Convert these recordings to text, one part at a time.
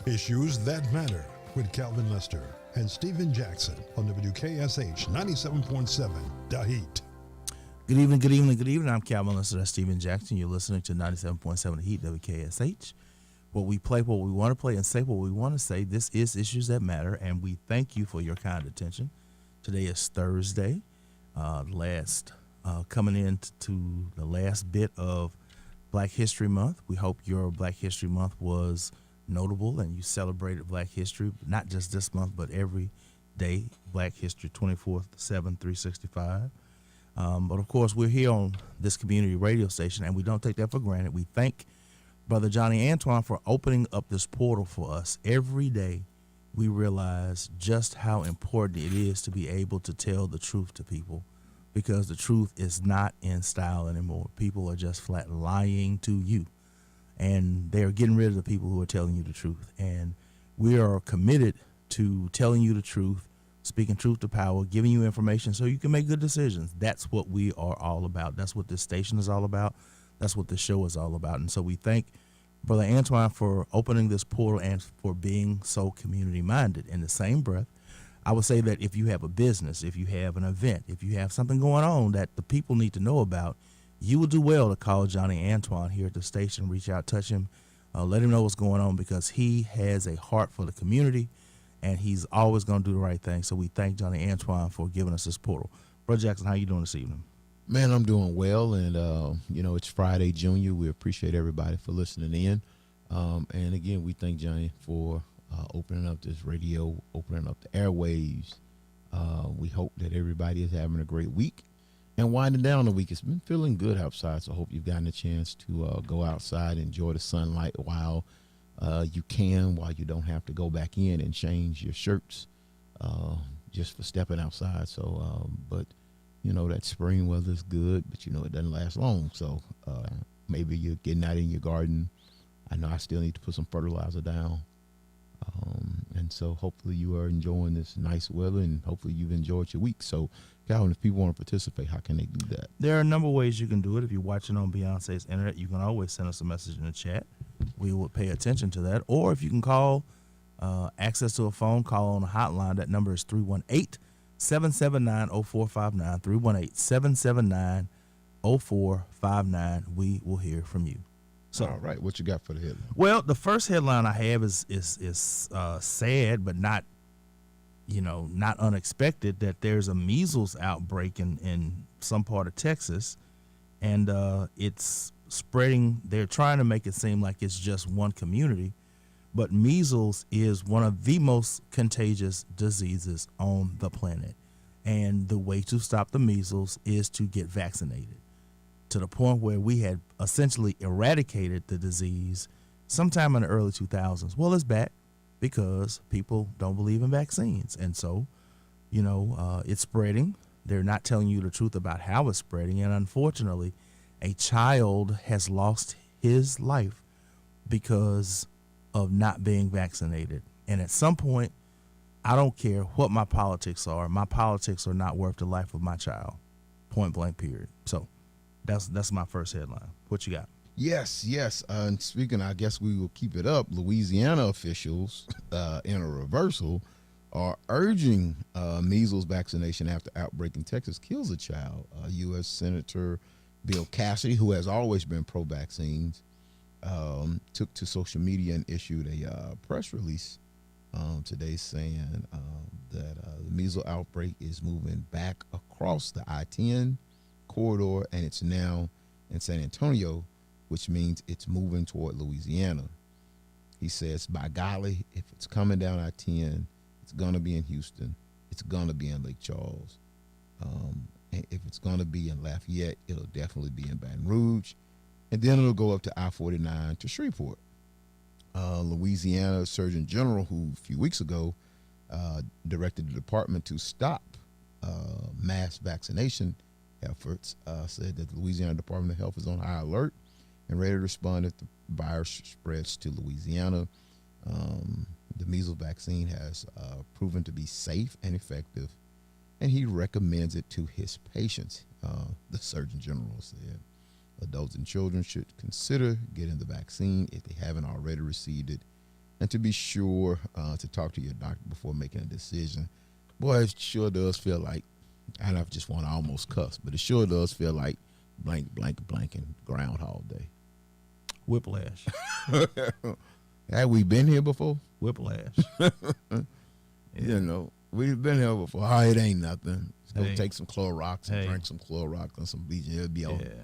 Issues That Matter with Calvin Lester and Stephen Jackson on WKSH 97.7 The Heat. Good evening, good evening, good evening. I'm Calvin Lester. That's Stephen Jackson. You're listening to 97.7 The Heat, WKSH. What we play, what we want to play, and say what we want to say. This is Issues That Matter, and we thank you for your kind attention. Today is Thursday, coming into the last bit of Black History Month. We hope your Black History Month was notable and you celebrated Black history, not just this month, but every day, Black History, 24/7, 365. But of course, we're here on this community radio station, and we don't take that for granted. We thank Brother Johnny Antoine for opening up this portal for us. Every day, we realize just how important it is to be able to tell the truth to people, because the truth is not in style anymore. People are just flat lying to you, and they're getting rid of the people who are telling you the truth. And we are committed to telling you the truth, speaking truth to power, giving you information so you can make good decisions. That's what we are all about. That's what this station is all about. That's what the show is all about. And so we thank Brother Antoine for opening this portal and for being so community-minded. In the same breath, I would say that if you have a business, if you have an event, if you have something going on that the people need to know about, you will do well to call Johnny Antoine here at the station, reach out, touch him, let him know what's going on, because he has a heart for the community, and he's always going to do the right thing. So we thank Johnny Antoine for giving us this portal. Brother Jackson, how you doing this evening? Man, I'm doing well, and it's Friday Junior. We appreciate everybody for listening in, and again, we thank Johnny for opening up this radio, opening up the airwaves. We hope that everybody is having a great week and winding down the week. It's been feeling good outside, so I hope you've gotten a chance to go outside, enjoy the sunlight while you can, while you don't have to go back in and change your shirts just for stepping outside. So, but that spring weather is good, but it doesn't last long. So maybe you're getting out in your garden. I know I still need to put some fertilizer down. And so hopefully you are enjoying this nice weather, and hopefully you've enjoyed your week. So, Calvin, if people want to participate, how can they do that? There are a number of ways you can do it. If you're watching on Beyonce's internet, you can always send us a message in the chat. We will pay attention to that. Or if you can call, access to a phone, call on a hotline. That number is 318-779-0459, 318-779-0459. We will hear from you. So, all right, what you got for the headline? Well, the first headline I have is sad, but not unexpected, that there's a measles outbreak in some part of Texas, and it's spreading. They're trying to make it seem like it's just one community, but measles is one of the most contagious diseases on the planet, and the way to stop the measles is to get vaccinated, to the point where we had essentially eradicated the disease sometime in the early 2000s. Well, it's back because people don't believe in vaccines. And so, it's spreading. They're not telling you the truth about how it's spreading. And unfortunately, a child has lost his life because of not being vaccinated. And at some point, I don't care what my politics are not worth the life of my child. Point blank, period. So that's my first headline. What you got? Yes. And speaking, I guess we will keep it up. Louisiana officials, in a reversal, are urging measles vaccination after outbreak in Texas kills a child. U.S. Senator Bill Cassidy, who has always been pro-vaccines, took to social media and issued a press release today saying that the measles outbreak is moving back across the I-10 corridor, and it's now in San Antonio, which means it's moving toward Louisiana. He says, by golly, if it's coming down I-10, it's going to be in Houston. It's going to be in Lake Charles. And if it's going to be in Lafayette, it'll definitely be in Baton Rouge. And then it'll go up to I-49 to Shreveport. Louisiana Surgeon General, who a few weeks ago directed the department to stop mass vaccination efforts, said that the Louisiana Department of Health is on high alert and ready to respond if the virus spreads to Louisiana. The measles vaccine has proven to be safe and effective, and he recommends it to his patients. The Surgeon General said adults and children should consider getting the vaccine if they haven't already received it. and to be sure to talk to your doctor before making a decision. Boy, it sure does feel like, and I just want to almost cuss, but it sure does feel like blank, blank, blank, and Groundhog Day. Whiplash. Have we been here before? Whiplash. You know, we've been here before. Oh, it ain't nothing. Let's go Hey. take some Clorox and Hey. drink some Clorox and some bleach. It'll be all. Yeah.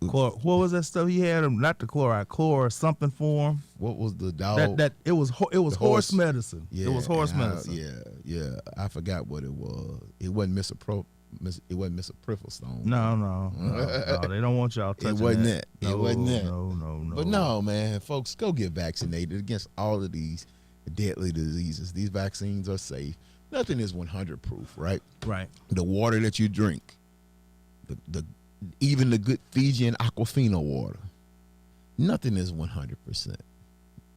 What was that stuff he had? Not the chloride, chlor something for him. What was the dog? That it was horse horse. medicine. Yeah, it was horse and medicine. Yeah. I forgot what it was. It wasn't it wasn't Mr. Prifflestone. No, they don't want y'all touching It wasn't that. that. It wasn't that. No. But no, man, folks, go get vaccinated against all of these deadly diseases. These vaccines are safe. Nothing is 100 proof, right? Right. The water that you drink, even the good Fijian Aquafina water, nothing is 100%.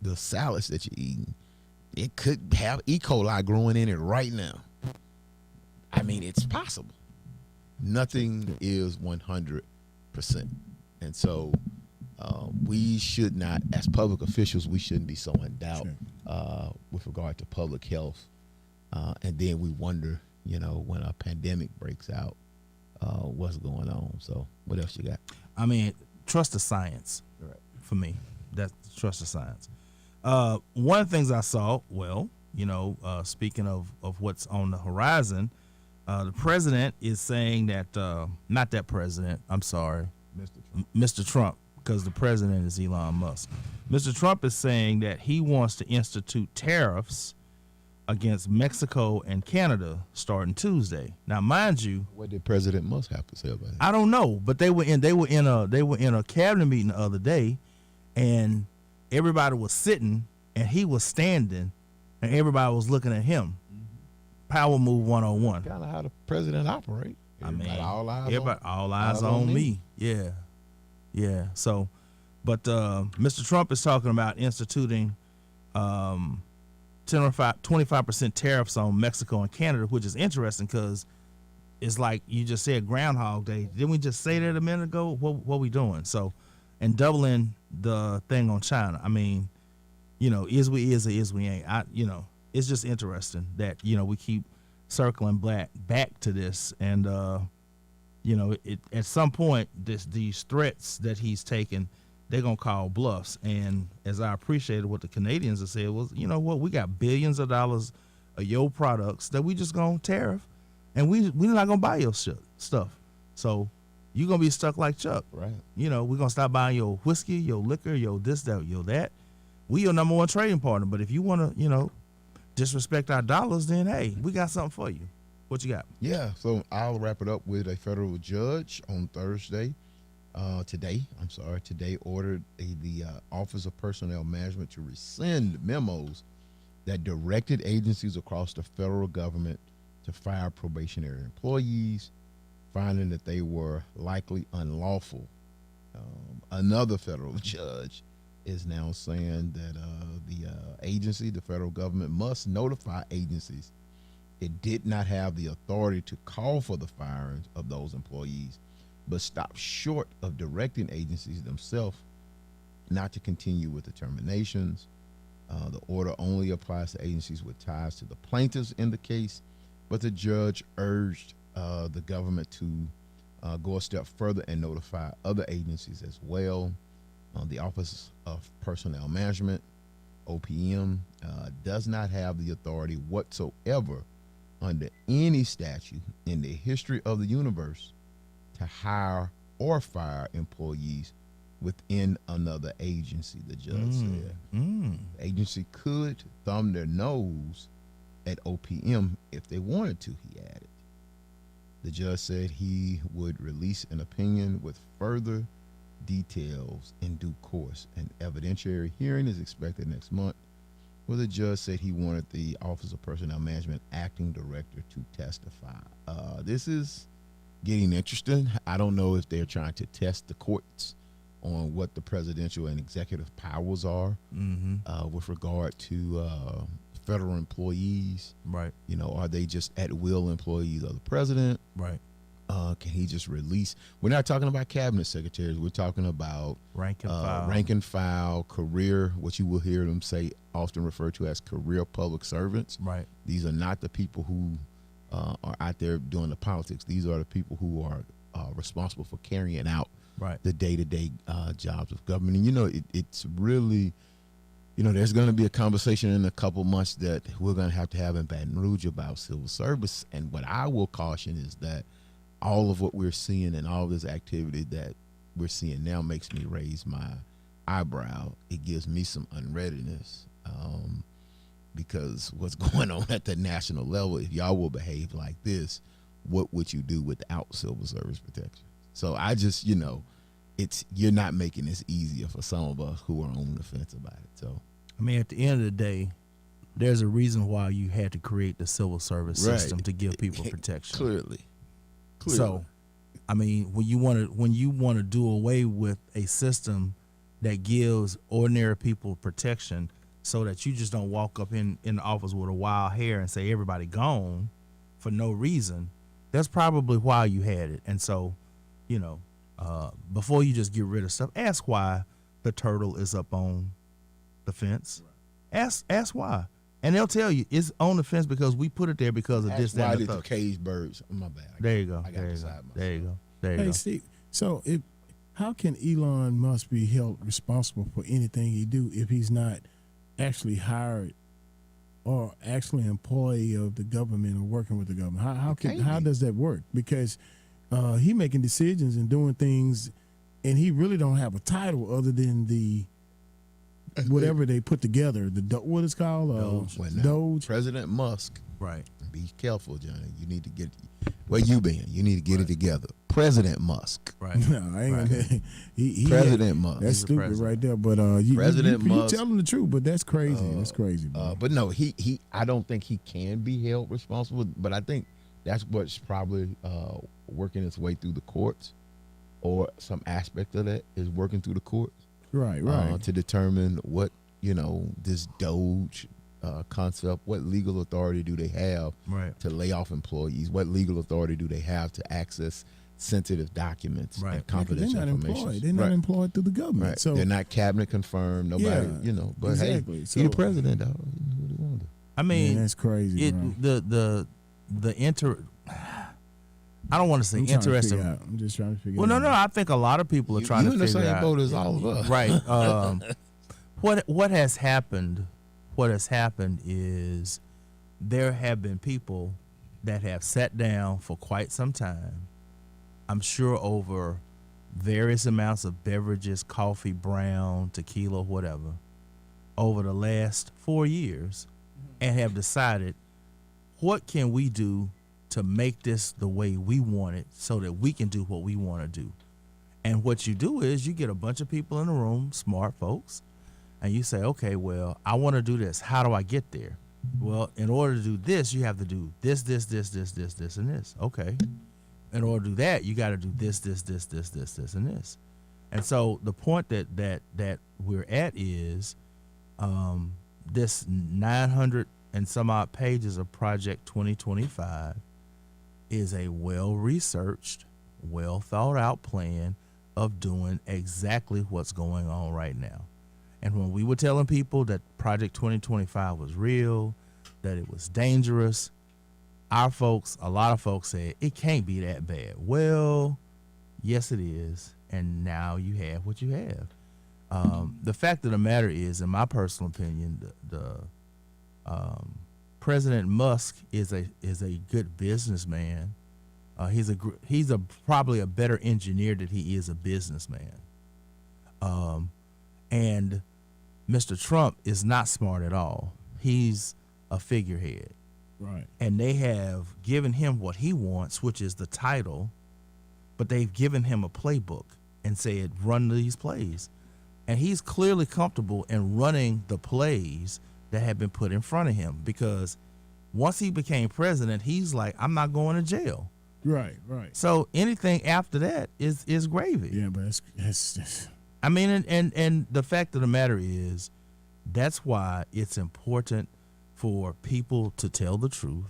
The salads that you're eating, it could have E. coli growing in it right now. I mean, it's possible. Nothing is 100%. And so we should not, as public officials, we shouldn't be so in doubt with regard to public health. And then we wonder, when a pandemic breaks out, what's going on. So what else you got? I mean, trust the science. Right. For me, that's trust the science. One of the things I saw, speaking of what's on the horizon, the president is saying that, not that president, I'm sorry, Mr. Trump, because the president is Elon Musk. Mr. Trump is saying that he wants to institute tariffs against Mexico and Canada starting Tuesday. Now, mind you, What did President Musk have to say about it? I don't know, but they were in a cabinet meeting the other day, and everybody was sitting and he was standing, and everybody was looking at him. Power move 101. Kind of how the president operate. I mean, all eyes on me. Yeah. So, but Mr. Trump is talking about instituting 25% tariffs on Mexico and Canada, which is interesting because it's like you just said Groundhog Day. Didn't we just say that a minute ago? What we doing? So, and doubling the thing on China. I mean, is we is or is we ain't. It's just interesting that we keep circling back to this, and it at some point these threats that he's taken, they're gonna call bluffs. And as I appreciated what the Canadians have said was, we got billions of dollars of your products that we just gonna tariff, and we're not gonna buy your stuff. So you're gonna be stuck like Chuck. Right. We're gonna stop buying your whiskey, your liquor, your this, that, your that. We your number one trading partner. But if you wanna, disrespect our dollars, then hey, we got something for you. What you got? Yeah, so I'll wrap it up with a federal judge on today ordered the Office of Personnel Management to rescind memos that directed agencies across the federal government to fire probationary employees, finding that they were likely unlawful. Another federal judge is now saying that the federal government must notify agencies it did not have the authority to call for the firing of those employees, but stopped short of directing agencies themselves not to continue with the terminations. The order only applies to agencies with ties to the plaintiffs in the case, but the judge urged the government to go a step further and notify other agencies as well. The Office of Personnel Management, OPM, does not have the authority whatsoever under any statute in the history of the universe to hire or fire employees within another agency, the judge said. The agency could thumb their nose at OPM if they wanted to, he added. The judge said he would release an opinion with further details in due course. An evidentiary hearing is expected next month, where the judge said he wanted the Office of Personnel Management acting director to testify. This is getting interesting. I don't know if they're trying to test the courts on what the presidential and executive powers are with regard to federal employees. Right. Are they just at will employees of the president? Right. Can he just release? We're not talking about cabinet secretaries. We're talking about Rank and file. rank and file, career, what you will hear them say, often referred to as career public servants. Right. These are not the people who are out there doing the politics. These are the people who are responsible for carrying out Right. the day-to-day jobs of government. And, you know, it's really, you know, there's going to be a conversation in a couple months that we're going to have in Baton Rouge about civil service. And what I will caution is that all of what we're seeing and all this activity that we're seeing now makes me raise my eyebrow. It gives me some unreadiness because what's going on at the national level, if y'all will behave like this, what would you do without civil service protection? So I just, you know, you're not making this easier for some of us who are on the fence about it. So, I mean, at the end of the day, there's a reason why you had to create the civil service system to give people protection. Clearly. So, I mean, when you want to do away with a system that gives ordinary people protection, so that you just don't walk up in the office with a wild hair and say everybody gone for no reason, that's probably why you had it. And so, you know, before you just get rid of stuff, ask why the turtle is up on the fence. Ask why. And they'll tell you it's on the fence because we put it there because of this, that, why and did the the third. caged birds? Oh, my bad. There you go. I got beside myself. There you go. There you Hey, go. Steve, so how can Elon Musk be held responsible for anything he do if he's not actually hired or actually an employee of the government or working with the government? How does that work? Because he making decisions and doing things, and he really don't have a title other than the whatever they put together. What is called Doge. President Musk. Right. Be careful, Johnny. You need to get where you been. You need to get it together. President Musk. Right. No, I ain't gonna. He President Musk. That's He's the stupid president. right there. But you President Musk. you telling the truth, but that's crazy. That's crazy. Bro. But no, he. I don't think he can be held responsible. But I think that's what's probably working its way through the courts, or some aspect of that is working through the courts. Right. To determine what, you know, this Doge concept, what legal authority do they have Right. to lay off employees? What legal authority do they have to access sensitive documents Right. and Yeah, 'cause confidential they're not information? employed. They're not Right. employed through the government. Right. So they're not cabinet confirmed. Nobody, Yeah, you know. But exactly. hey, So- he the president, dog. You know what he want to do. I mean, man, that's crazy. bro. I don't want to say I'm trying to interesting. figure out. I'm just trying to figure Well, out. no. I think a lot of people are trying you to in the figure same out. boat as all of us. Right. What has happened? What has happened is there have been people that have sat down for quite some time. I'm sure over various amounts of beverages, coffee, brown, tequila, whatever, over the last 4 years, and have decided, what can we do to make this the way we want it so that we can do what we want to do? And what you do is you get a bunch of people in the room, smart folks, and you say, okay, well, I want to do this. How do I get there? Well, in order to do this, you have to do this, and this. Okay. In order to do that, you got to do this, and this. And so the point that we're at is this 900 and some odd pages of Project 2025 is a well-researched, well-thought-out plan of doing exactly what's going on right now. And when we were telling people that Project 2025 was real, that it was dangerous, a lot of folks said, it can't be that bad. Well, yes, it is. And now you have what you have. The fact of the matter is, in my personal opinion, President Musk is a good businessman. He's probably a better engineer than he is a businessman. And Mr. Trump is not smart at all. He's a figurehead. Right. And they have given him what he wants, which is the title, but they've given him a playbook and said, run these plays. And he's clearly comfortable in running the plays that have been put in front of him, because once he became president, he's like, I'm not going to jail. Right. So anything after that is gravy. Yeah, but it's I mean, and the fact of the matter is, that's why it's important for people to tell the truth.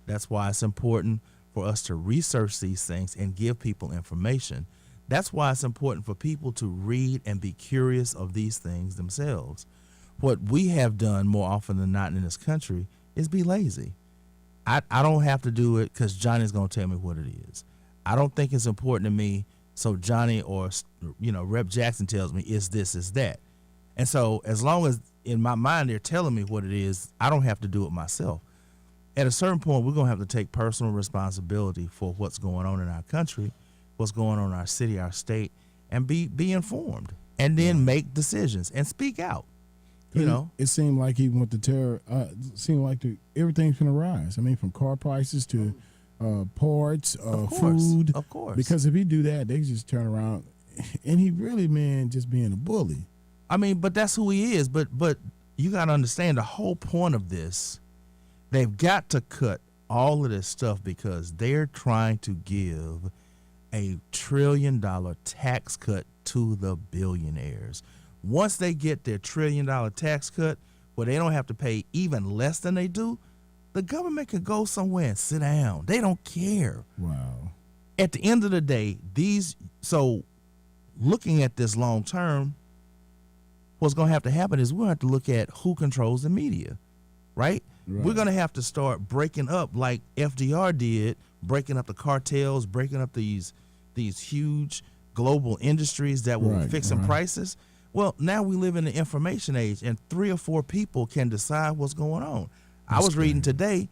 That's why it's important for us to research these things and give people information. That's why it's important for people to read and be curious of these things themselves. What we have done more often than not in this country is be lazy. I don't have to do it because Johnny's going to tell me what it is. I don't think it's important to me, so Johnny or Rep Jackson tells me it's this, it's that. And so as long as in my mind they're telling me what it is, I don't have to do it myself. At a certain point, we're going to have to take personal responsibility for what's going on in our country, what's going on in our city, our state, and be informed, and then make decisions and speak out. It seemed like even with the terror, seemed like everything's going to rise. I mean, from car prices to parts, food. Of course. Because if he do that, they just turn around, and he really, man, just being a bully. I mean, but that's who he is. But you got to understand the whole point of this. They've got to cut all of this stuff because they're trying to give a $1 trillion tax cut to the billionaires. Once they get their $1 trillion tax cut, where they don't have to pay even less than they do, the government can go somewhere and sit down. They don't care. Wow. At the end of the day, so looking at this long term, what's going to have to happen is we'll have to look at who controls the media, right? We're going to have to start breaking up like FDR did, breaking up the cartels, breaking up these huge global industries that were fixing prices. Well, now we live in the information age, and 3 or 4 people can decide what's going on. I was reading today,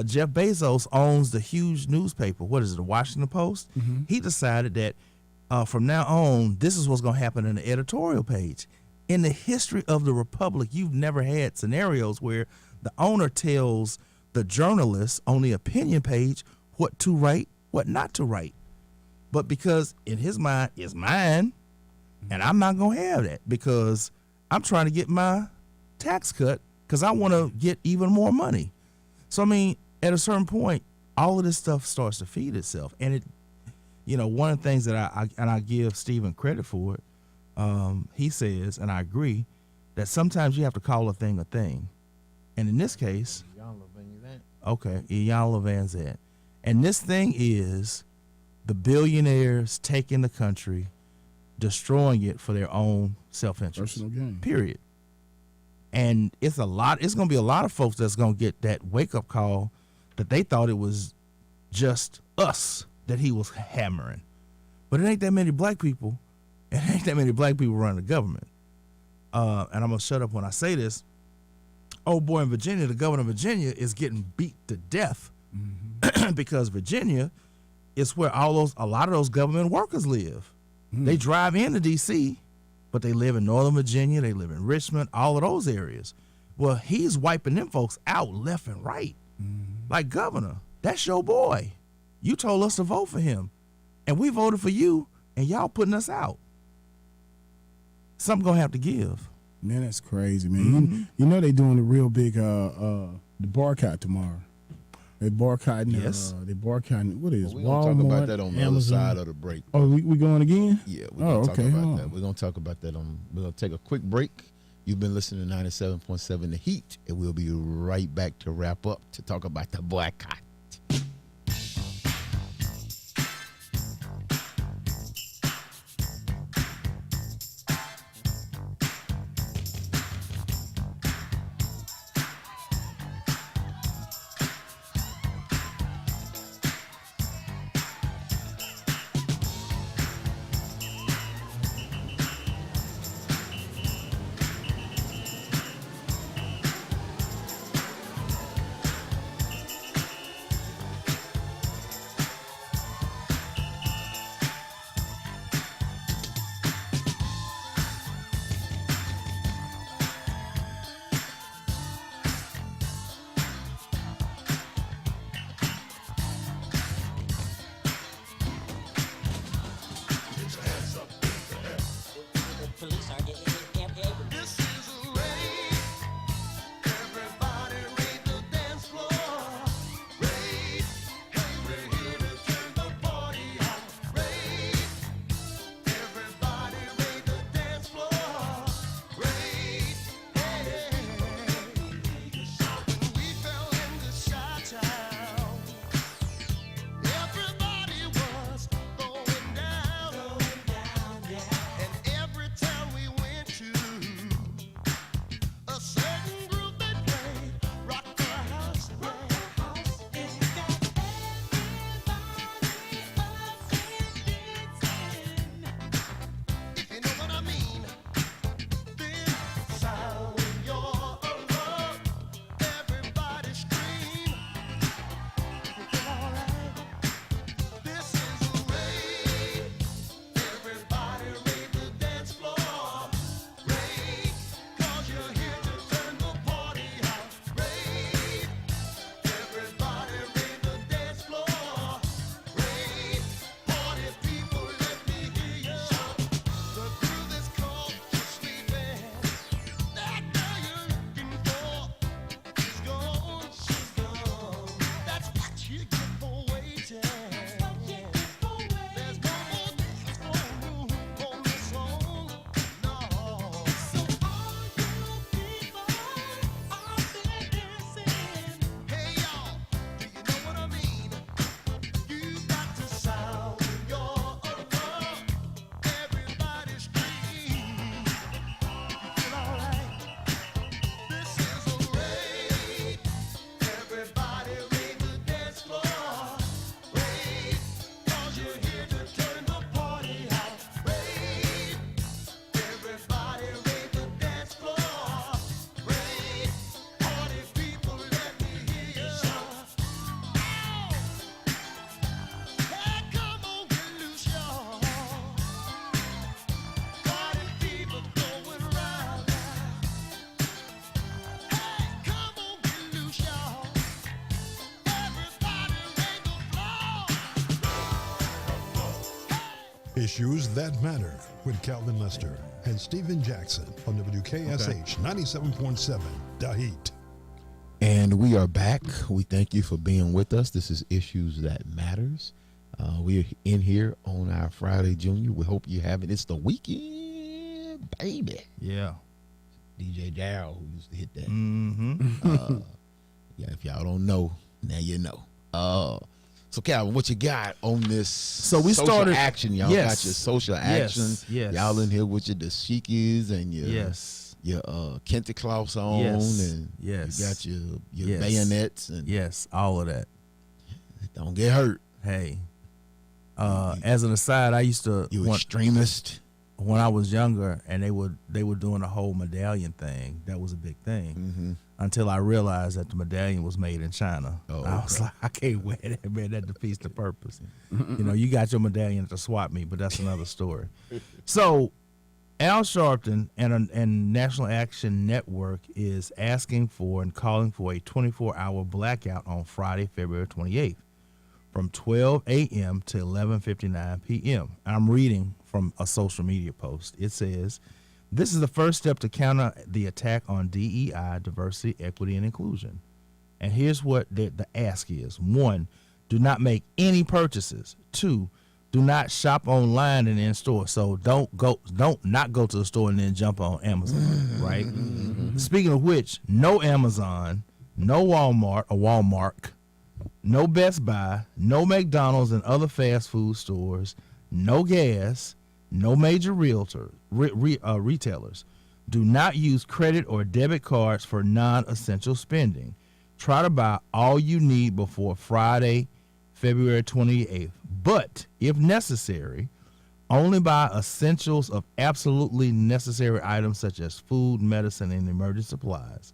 Jeff Bezos owns the huge newspaper. What is it, the Washington Post? Mm-hmm. He decided that from now on, this is what's going to happen in the editorial page. In the history of the Republic, you've never had scenarios where the owner tells the journalist on the opinion page what to write, what not to write. But because in his mind, it's mine, and I'm not going to have that because I'm trying to get my tax cut because I want to get even more money. So, I mean, at a certain point, all of this stuff starts to feed itself. And it, one of the things that I give Stephen credit for it, he says, and I agree, that sometimes you have to call a thing a thing. And in this case, Iyan Van Zant. And this thing is the billionaires taking the country, destroying it for their own self-interest. Personal gain. Period. And it's going to be a lot of folks that's going to get that wake-up call that they thought it was just us that he was hammering. But it ain't that many black people. It ain't that many black people running the government. And I'm going to shut up when I say this. Oh boy, in Virginia, the governor of Virginia is getting beat to death because Virginia is where a lot of those government workers live. They drive into D.C., but they live in Northern Virginia. They live in Richmond, all of those areas. Well, he's wiping them folks out left and right. Like, governor, that's your boy. You told us to vote for him, and we voted for you, and y'all putting us out. Something gonna have to give. Man, that's crazy, man. You know they doing a real big the boycott tomorrow. They boycotting. Yes. They boycotting. What is? We're gonna talk about that on the other side of the break. Oh, we going again? Yeah, we're gonna talk about that. We're gonna talk about that we're gonna take a quick break. You've been listening to 97.7 The Heat, and we'll be right back to wrap up to talk about the boycott. Issues That Matter with Calvin Lester and Stephen Jackson on WKSH 97.7 The Heat. And we are back. We thank you for being with us. This is Issues That Matters. We're in here on our Friday Junior. We hope you have it. It's the weekend, baby. Yeah. DJ Darryl, who used to hit that. Mm-hmm. Yeah, if y'all don't know, now you know. So Calvin, what you got on this? So we social started action. Y'all yes. got your social action. Yes. Y'all in here with your dashikis and your your Kente Klaus on, and you got your bayonets and all of that. Don't get hurt. Hey, as an aside, I used to extremist. When I was younger, and they were doing the whole medallion thing. That was a big thing. Mm-hmm. Until I realized that the medallion was made in China. Oh, I was like, I can't wear that, man. That defeats the purpose. You know, you got your medallion at the swap meet, but that's another story. So, Al Sharpton and National Action Network is asking for and calling for a 24-hour blackout on Friday, February 28th, from 12 a.m. to 11:59 p.m. I'm reading from a social media post. It says, "This is the first step to counter the attack on DEI, diversity, equity, and inclusion." And here's what the ask is. 1, do not make any purchases. 2, do not shop online and in store. So don't not go to the store and then jump on Amazon, right? Speaking of which, no Amazon, no Walmart, no Best Buy, no McDonald's and other fast food stores, no gas, no major retailers. Do not use credit or debit cards for non-essential spending. Try to buy all you need before Friday, February 28th. But if necessary, only buy essentials of absolutely necessary items such as food, medicine, and emergency supplies.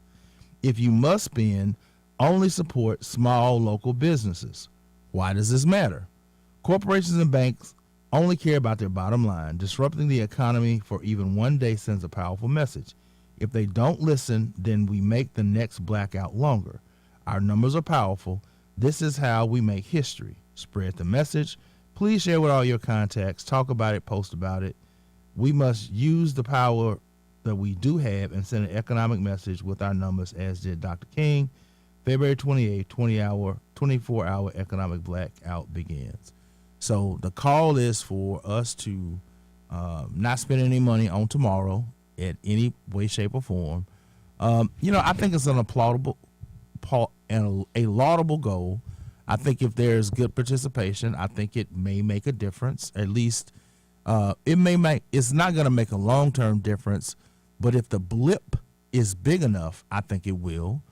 If you must spend, only support small local businesses. Why does this matter? Corporations and banks only care about their bottom line. Disrupting the economy for even one day sends a powerful message. If they don't listen, then we make the next blackout longer. Our numbers are powerful. This is how we make history. Spread the message. Please share with all your contacts. Talk about it. Post about it. We must use the power that we do have and send an economic message with our numbers, as did Dr. King. February 28th, 24-hour economic blackout begins. So the call is for us to not spend any money on tomorrow in any way, shape, or form. I think it's an applaudable and a laudable goal. I think if there's good participation, I think it may make a difference. At least it's not going to make a long-term difference, but if the blip is big enough, I think it will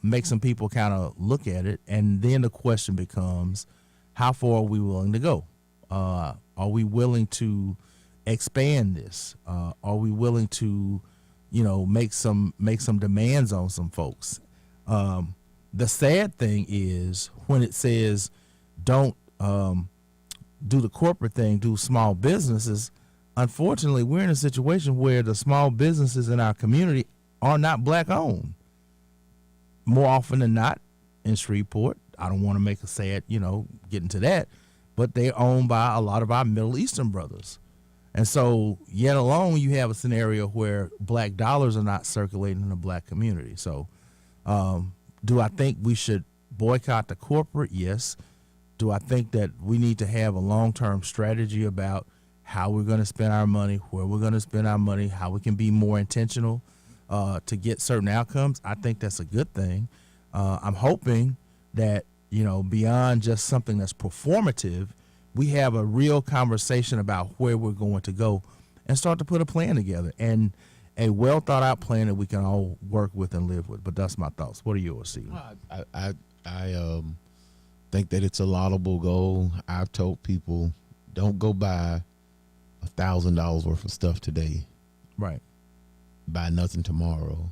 make some people kind of look at it. And then the question becomes, how far are we willing to go? Are we willing to expand this? Are we willing to, make some demands on some folks? The sad thing is when it says don't do the corporate thing, do small businesses. Unfortunately, we're in a situation where the small businesses in our community are not black owned. More often than not, in Shreveport, I don't want to make a sad, get into that, but they're owned by a lot of our Middle Eastern brothers. And so, yet alone, you have a scenario where black dollars are not circulating in the black community. So, do I think we should boycott the corporate? Yes. Do I think that we need to have a long-term strategy about how we're going to spend our money, where we're going to spend our money, how we can be more intentional to get certain outcomes? I think that's a good thing. I'm hoping that, beyond just something that's performative, we have a real conversation about where we're going to go and start to put a plan together, and a well thought out plan that we can all work with and live with. But that's my thoughts. What are yours, Stephen? I think that it's a laudable goal. I've told people, don't go buy $1,000 worth of stuff today. Right. Buy nothing tomorrow,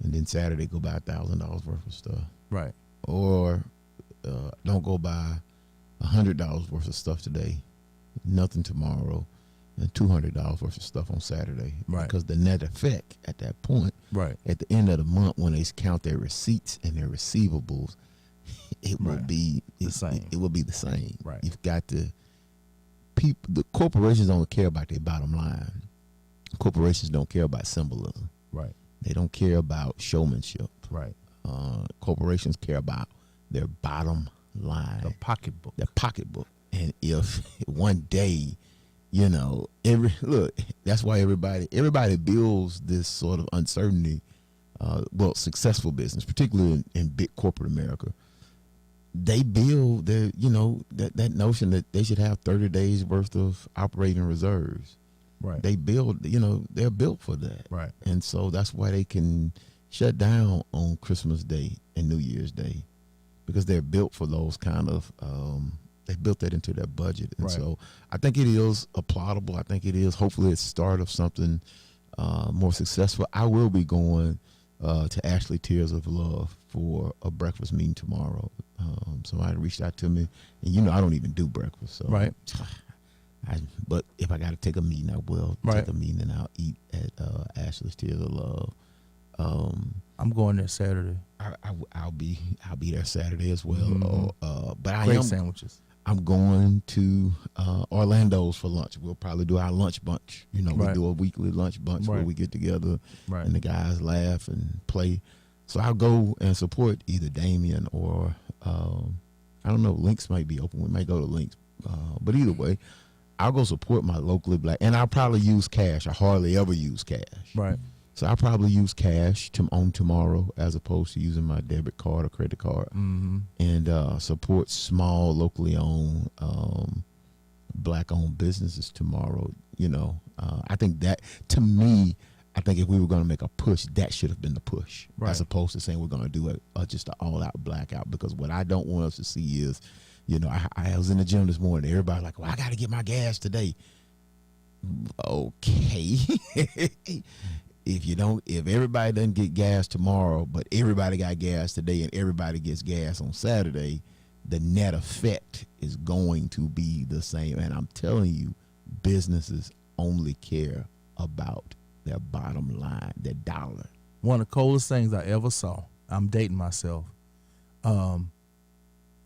and then Saturday go buy $1,000 worth of stuff. Right. Or don't go buy $100 worth of stuff today, nothing tomorrow, and $200 worth of stuff on Saturday. Right. Because the net effect at that point, right, at the end of the month, when they count their receipts and their receivables, it will be the same. It will be the same. Right. You've got to the corporations don't care about their bottom line. Corporations don't care about symbolism. Right. They don't care about showmanship. Right. Corporations care about their bottom line, The pocketbook. their pocketbook. And if one day, that's why everybody builds this sort of uncertainty. Successful business, particularly in big corporate America, they build that notion that they should have 30 days worth of operating reserves. Right. They build, they're built for that. Right. And so that's why they can shut down on Christmas Day and New Year's Day, because they're built for those kind of, they built that into their budget. And Right. so I think it is applaudable. I think it is hopefully it's the start of something more successful. I will be going to Ashley Tears of Love for a breakfast meeting tomorrow. Somebody reached out to me, and I don't even do breakfast. So Right. But if I got to take a meeting, I will Right. take a meeting, and I'll eat at Ashley's Tears of Love. I'm going there Saturday. I'll be there Saturday as well. Mhm. But Great sandwiches. I'm going to Orlando's for lunch. We'll probably do our lunch bunch. We Right. do a weekly lunch bunch where Right. we get together Right. and the guys laugh and play. So I'll go and support either Damien or I don't know. Links might be open. We might go to Links, but either way, I'll go support my locally black. And I'll probably use cash. I hardly ever use cash. Right. So I'll probably use cash on tomorrow as opposed to using my debit card or credit card, Mm-hmm. and support small, locally owned, black-owned businesses tomorrow. I think that, to me, I think if we were going to make a push, that should have been the push, Right. as opposed to saying we're going to do just an all-out blackout. Because what I don't want us to see is, I was in the gym this morning. Everybody like, well, I got to get my gas today. Okay. If everybody doesn't get gas tomorrow, but everybody got gas today and everybody gets gas on Saturday, the net effect is going to be the same. And I'm telling you, businesses only care about their bottom line, their dollar. One of the coolest things I ever saw. I'm dating myself.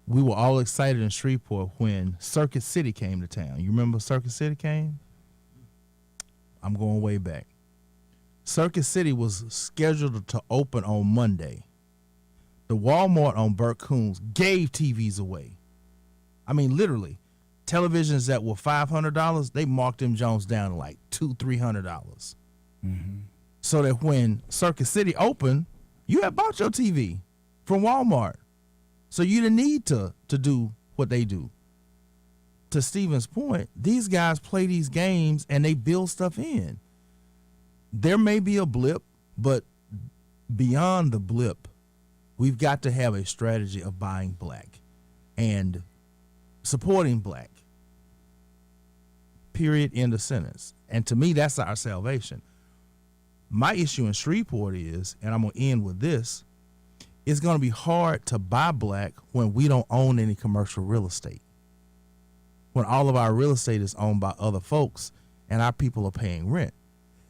We were all excited in Shreveport when Circuit City came to town. You remember Circuit City came? I'm going way back. Circuit City was scheduled to open on Monday. The Walmart on Burke Coons gave TVs away. I mean, literally, televisions that were $500, they marked them Jones down to like $200-$300. So that when Circuit City opened, you had bought your TV from Walmart. So you didn't need to do what they do. To Steven's point, these guys play these games and they build stuff in. There may be a blip, but beyond the blip, we've got to have a strategy of buying black and supporting black. Period. End of sentence. And to me, that's our salvation. My issue in Shreveport is, and I'm going to end with this, it's going to be hard to buy black when we don't own any commercial real estate. When all of our real estate is owned by other folks and our people are paying rent.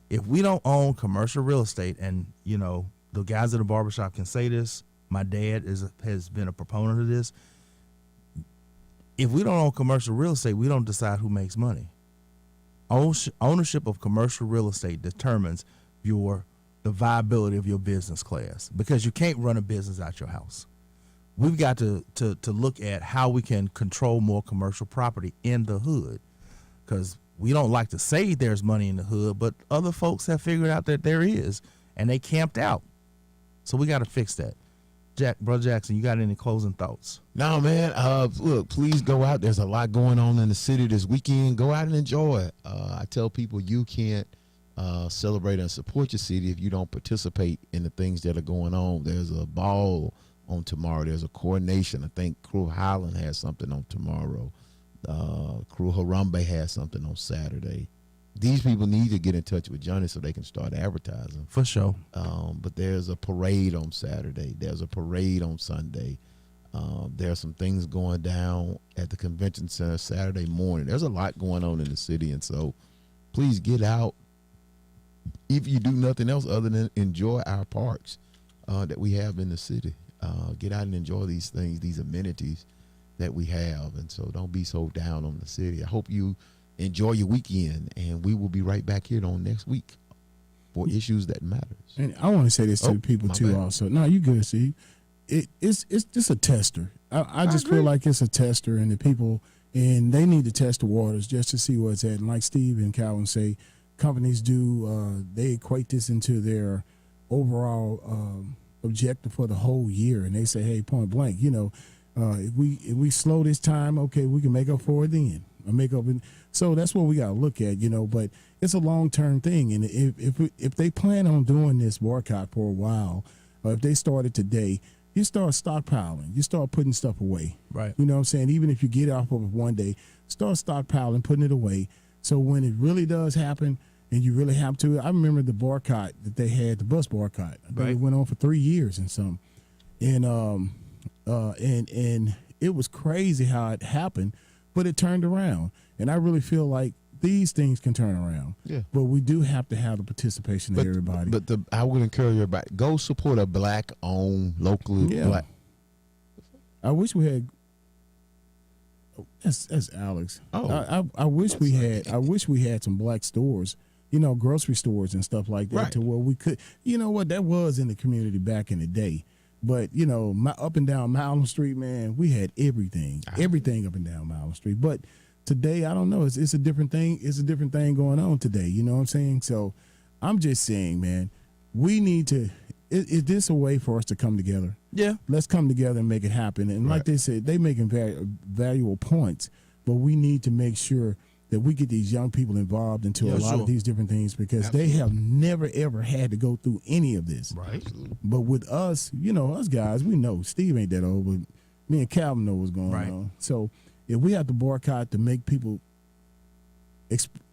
If we don't own commercial real estate, and the guys at the barbershop can say this, my dad has been a proponent of this. If we don't own commercial real estate, we don't decide who makes money. Ownership of commercial real estate determines the viability of your business class, because you can't run a business out your house. We've got to look at how we can control more commercial property in the hood, because we don't like to say there's money in the hood, but other folks have figured out that there is, and they camped out. So we got to fix that. Brother Jackson, you got any closing thoughts? No, man. Look, please go out. There's a lot going on in the city this weekend. Go out and enjoy it. I tell people you can't celebrate and support your city if you don't participate in the things that are going on. There's a ball on tomorrow. There's a coronation. I think Crew Highland has something on tomorrow. Crew Harambe has something on Saturday. These people need to get in touch with Johnny so they can start advertising. For sure. But there's a parade on Saturday. There's a parade on Sunday. There are some things going down at the convention center Saturday morning. There's a lot going on in the city, and so please get out. If you do nothing else other than enjoy our parks that we have in the city, get out and enjoy these things, these amenities, that we have. And so don't be so down on the city. I hope you enjoy your weekend, and we will be right back here on next week for Issues That Matters. And I want to say this to the people my too. bad. Also, no, you good, Steve. It's just a tester. I just agree. feel like it's a tester, and the people and they need to test the waters just to see what's at. And like Steve and Calvin say, companies do they equate this into their overall objective for the whole year, and they say, hey, point blank, if we slow this time, okay, we can make up for it then. Or make up, so that's what we got to look at, But it's a long term thing, and if they plan on doing this boycott for a while, or if they started today, you start stockpiling, you start putting stuff away. Right. You know what I'm saying? Even if you get off of it one day, start stockpiling, putting it away. So when it really does happen, and you really have to, I remember the boycott that they had, the bus boycott. I think Right. it went on for 3 years and some, and it was crazy how it happened. But it turned around, and I really feel like these things can turn around. Yeah. But we do have to have the participation of everybody. But I would encourage everybody, go support a black-owned, locally Yeah. black. I wish we had. That's Alex. Oh. I wish we had. I wish we had some black stores, grocery stores and stuff like that, Right. to where we could. You know what? That was in the community back in the day. But my up and down Milam Street, man, we had everything up and down Milam Street. But today, I don't know. It's a different thing. It's a different thing going on today. You know what I'm saying? So I'm just saying, man, we need to. Is this a way for us to come together? Yeah. Let's come together and make it happen. And like Right. they said, they making valuable points, but we need to make sure that we get these young people involved into a lot sure. of these different things, because they have never ever had to go through any of this. Right. But with us, us guys, we know Steve ain't that old, but me and Calvin know what's going Right. on. So if we have to boycott to make people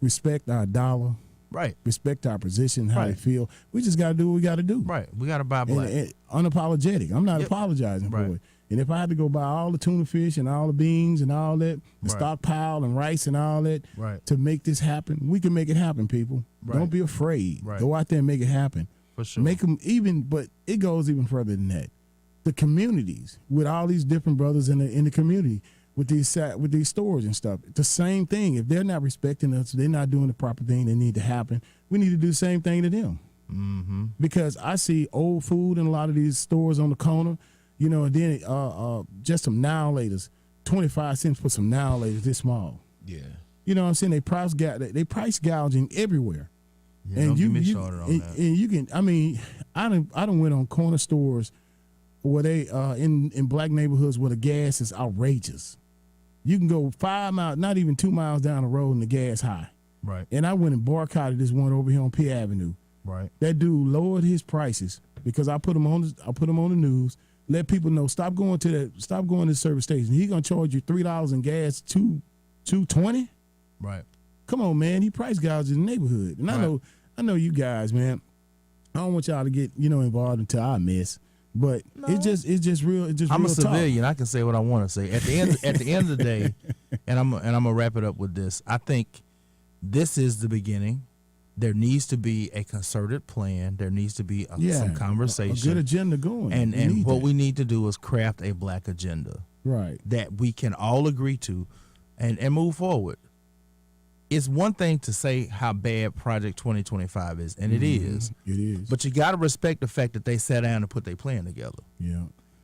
respect our dollar, Right. respect our position, how they Right. feel, we just got to do what we got to do. Right. We got to buy And, black. and unapologetic. I'm not Yep. apologizing Right. for it. And if I had to go buy all the tuna fish and all the beans and all that, the Right. stockpile and rice and all that Right. to make this happen, we can make it happen, people. Right. Don't be afraid. Right. Go out there and make it happen. For sure. Make them but it goes even further than that. The communities with all these different brothers in the community with these stores and stuff. The same thing. If they're not respecting us, they're not doing the proper thing that need to happen. We need to do the same thing to them. Mm-hmm. Because I see old food in a lot of these stores on the corner, and then just some now laters, 25 cents for some now laters this small. Yeah. You know what I'm saying? They price gouging everywhere. Yeah, And don't you, get me you started on and, that. and you can. I mean, I done went on corner stores where they in black neighborhoods where the gas is outrageous. You can go 5 miles, not even 2 miles down the road, and the gas high. Right. And I went and boycotted this one over here on P Avenue. Right. That dude lowered his prices because I put him on the news. Let people know stop going to the service station. He gonna charge you $3 in gas, $2.20. Right. Come on, man. He price gouged in the neighborhood, and Right. I know you guys, man. I don't want y'all to get involved until I miss. But it's just real. It's just I'm a real talk. civilian. I can say what I want to say. At the end of the day, and I'm gonna wrap it up with this. I think this is the beginning. There needs to be a concerted plan. There needs to be some conversation. A good agenda going. And what we need to do is craft a black agenda right. that we can all agree to and move forward. It's one thing to say how bad Project 2025 is, and it is. It is. But you got to respect the fact that they sat down and put their plan together. yeah.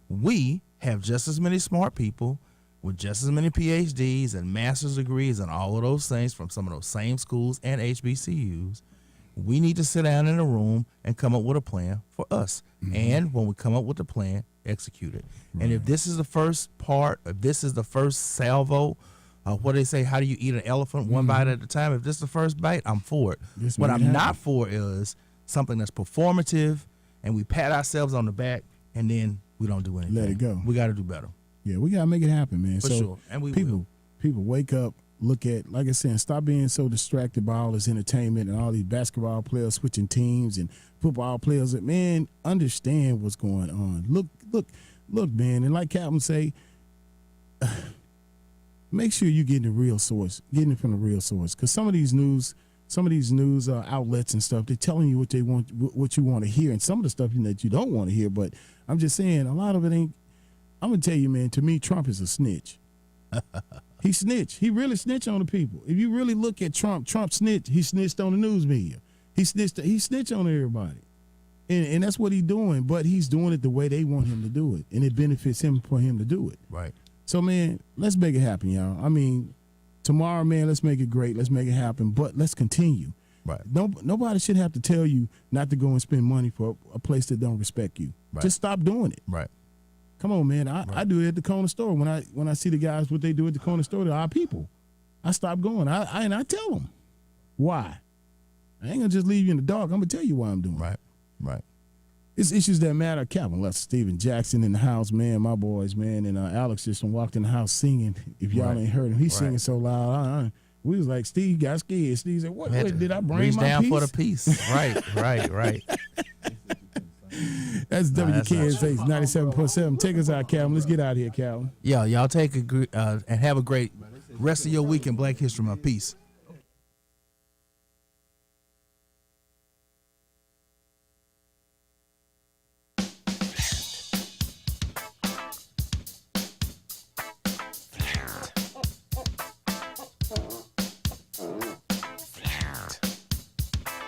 We have just as many smart people with just as many PhDs and master's degrees and all of those things from some of those same schools and HBCUs. We need to sit down in a room and come up with a plan for us. And when we come up with the plan, execute it. And if this is the first part, if this is the first salvo, what they say, how do you eat an elephant one bite at a time? If this is the first bite, I'm for it. Just What make it I'm happen. not for is something that's performative and we pat ourselves on the back and then we don't do anything. Let it go. We got to do better. Yeah, we gotta make it happen, man. For so sure. And we people will. people wake up, look at, like I said, stop being so distracted by all this entertainment and all these basketball players switching teams and football players. That, man, understand what's going on. Look, man, and like Captain say, make sure you getting the real source, getting it from the real source, because some of these news outlets and stuff, they're telling you what they want, what you want to hear, and some of the stuff that you don't want to hear. But I'm just saying, a lot of it ain't. I'm gonna tell you, man. To me, Trump is a snitch. He snitched. He really snitched on the people. If you really look at Trump snitched. He snitched on the news media. He snitched on everybody. And that's what he's doing, but he's doing it the way they want him to do it. And it benefits him for him to do it. Right. So, man, let's make it happen, y'all. I mean, tomorrow, man, let's make it great. Let's make it happen, but let's continue. Right. Nobody should have to tell you not to go and spend money for a place that don't respect you. Right. Just stop doing it. Right. Come on, man. I do it at the corner store. When I see the guys, what they do at the corner store, they're our people. I stop going. I tell them why. I ain't gonna just leave you in the dark. I'm gonna tell you why I'm doing it. Right. Right. It's issues that matter. Calvin Lester, Steven Jackson in the house, man, my boys, man, and Alex just walked in the house singing. If y'all ain't heard him, he's singing so loud. We was like, Steve got scared. Steve said, "What did I bring Reach my down piece?" for the piece. Right. That's WKSH 97.7. Take us out, Calvin. Let's get out of here, Calvin. Yeah, y'all take and have a great rest of your week in Black History Month. Peace.